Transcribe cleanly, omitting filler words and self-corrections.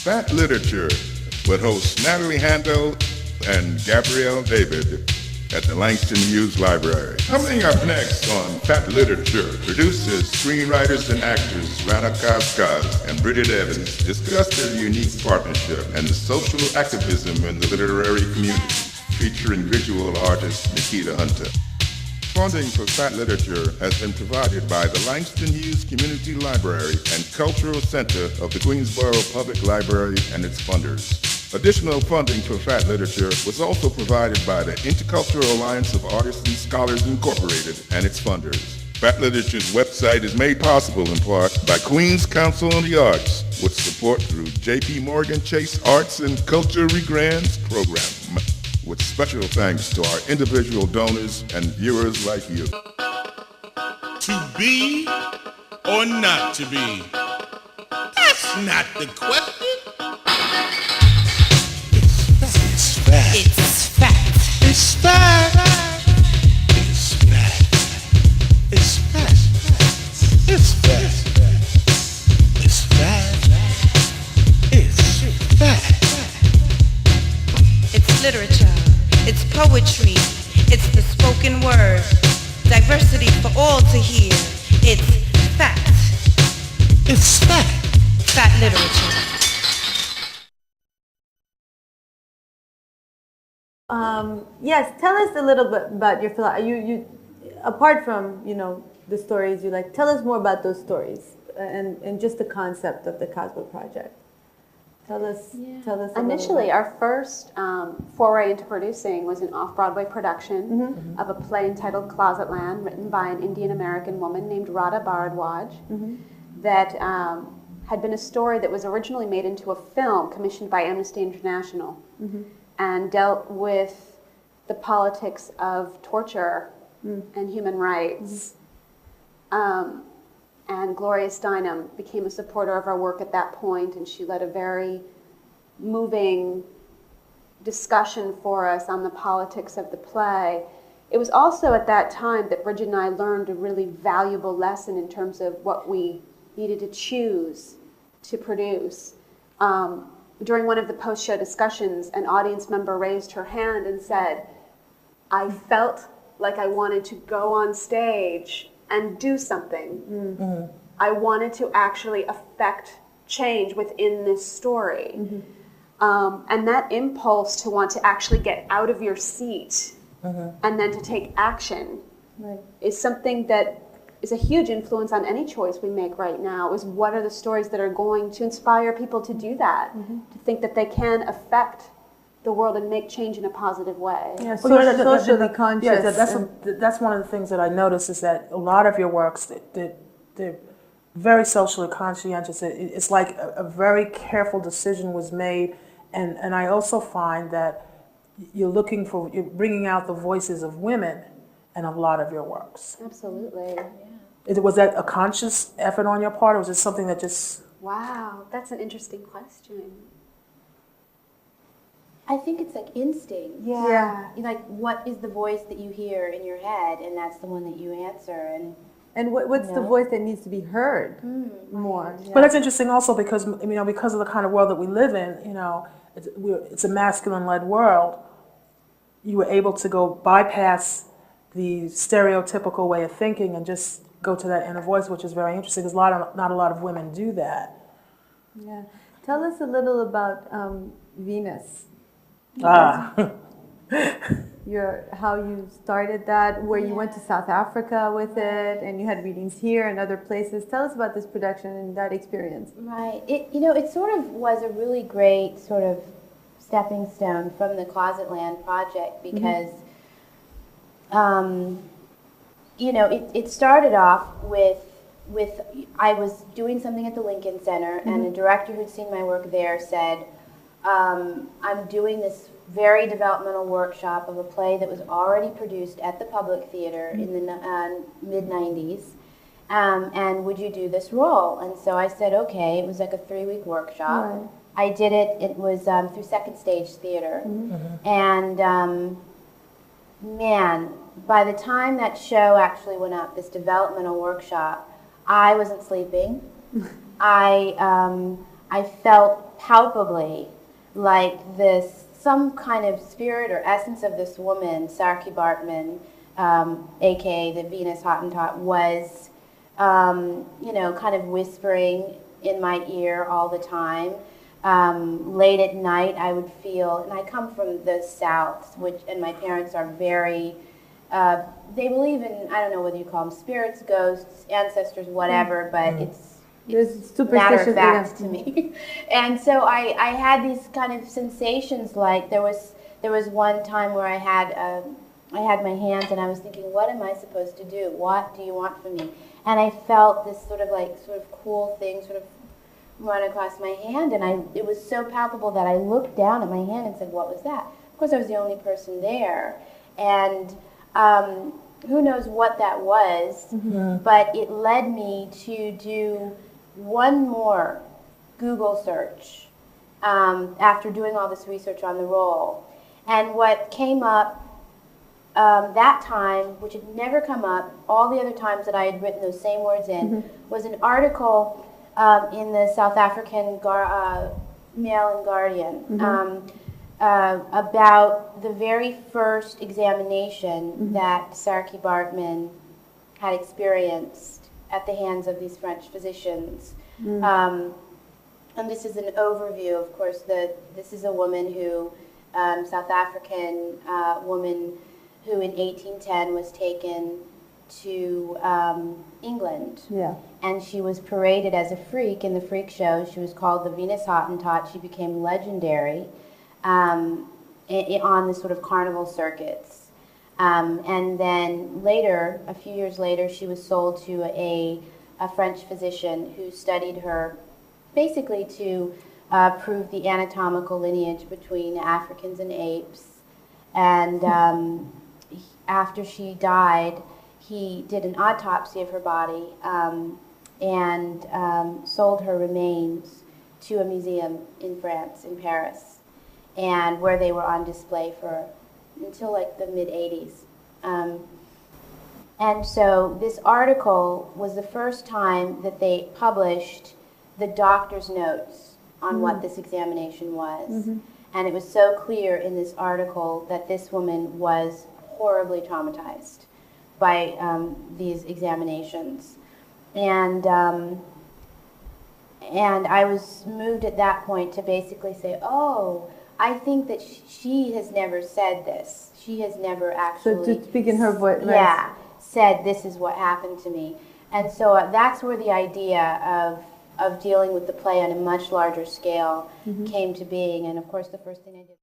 Fat Literature with hosts Natalie Handel and Gabrielle David at the Langston Hughes Library. Coming up next on Fat Literature, producers, screenwriters, and actors Rana, Kazkaz, and Bridgit Evans discuss their unique partnership and the social activism in the literary community, featuring visual artist Nikita Hunter. Funding for Fat Literature has been provided by the Langston Hughes Community Library and Cultural Center of the Queensborough Public Library and its funders. Additional funding for Fat Literature was also provided by the Intercultural Alliance of Artists and Scholars Incorporated and its funders. Fat Literature's website is made possible in part by Queens Council on the Arts, with support through J.P. Morgan Chase Arts and Culture Regrants program, with special thanks to our individual donors and viewers like you. To be or not to be? That's not the question. It's fact. It's fact. It's fact. It's fact. It's fact. It's fact. It's fact. It's fact. It's literature. It's poetry. It's the spoken word. Diversity for all to hear. It's fact. It's fact. Fat literature. Yes, tell us a little bit about your philosophy. You, apart from the stories you like, tell us more about those stories and just the concept of the KAZBAH Project. Tell us. Initially, our first foray into producing was an off-Broadway production of a play entitled Closet Land, written by an Indian American woman named Rana that had been a story that was originally made into a film commissioned by Amnesty International and dealt with the politics of torture and human rights. And Gloria Steinem became a supporter of our work at that point, and she led a very moving discussion for us on the politics of the play. It was also at that time that Bridget and I learned a really valuable lesson in terms of what we needed to choose to produce. During one of the post-show discussions, an audience member raised her hand and said, "I felt like I wanted to go on stage and do something. I wanted to actually affect change within this story." And that impulse to want to actually get out of your seat and then to take action is something that is a huge influence on any choice we make right now, is what are the stories that are going to inspire people to do that, to think that they can affect the world and make change in a positive way. Yeah, socially conscious. Yeah, that's one of the things that I notice is that a lot of your works, they're very socially conscientious. It's like a very careful decision was made, and I also find that you're bringing out the voices of women in a lot of your works. Absolutely. Was that a conscious effort on your part, or was it something that just... Wow, that's an interesting question. I think it's like instinct. Yeah. Like, what is the voice that you hear in your head, and that's the one that you answer. And what's the voice that needs to be heard more? But that's interesting also because, because of the kind of world that we live in, it's a masculine-led world. You were able to go bypass the stereotypical way of thinking and just go to that inner voice, which is very interesting because not a lot of women do that. Yeah. Tell us a little about Venus. How you started that, where you went to South Africa with it, and you had readings here and other places. Tell us about this production and that experience. Right. It sort of was a really great sort of stepping stone from the Closet Land project because, it started off with I was doing something at the Lincoln Center, and a director who'd seen my work there said, I'm doing this very developmental workshop of a play that was already produced at the Public Theater in the mid-90s, and would you do this role? And so I said, okay. It was like a 3-week workshop. Right. I did it. It was through Second Stage Theater. And man, by the time that show actually went up, this developmental workshop, I wasn't sleeping. I I felt palpably like some kind of spirit or essence of this woman, Sarki Bartman, aka the Venus Hottentot, was, kind of whispering in my ear all the time. Late at night, I would feel, and I come from the South, and my parents are very, they believe in, I don't know whether you call them spirits, ghosts, ancestors, whatever, but it's matter of fact to me. And so I had these kind of sensations, like there was one time where I had my hands and I was thinking, what am I supposed to do? What do you want from me? And I felt this sort of cool thing sort of run across my hand, and it was so palpable that I looked down at my hand and said, what was that? Of course, I was the only person there, and who knows what that was, but it led me to do one more Google search after doing all this research on the role. And what came up that time, which had never come up all the other times that I had written those same words in, was an article in the South African Mail and Guardian about the very first examination that Sarki Bartman had experienced at the hands of these French physicians. And this is an overview. Of course, this is a woman who, South African woman who in 1810 was taken to England. Yeah. And she was paraded as a freak in the freak show. She was called the Venus Hottentot. She became legendary on the sort of carnival circuits. And then later, a few years later, she was sold to a French physician who studied her basically to prove the anatomical lineage between Africans and apes. And after she died, he did an autopsy of her body and sold her remains to a museum in France, in Paris, and where they were on display until like the mid-'80s. And so this article was the first time that they published the doctor's notes on what this examination was. And it was so clear in this article that this woman was horribly traumatized by these examinations. And I was moved at that point to basically say, oh, I think that she has never said this. She has never actually... So to speak in her voice. Yeah, said this is what happened to me. And so that's where the idea of dealing with the play on a much larger scale came to being. And of course, the first thing I did...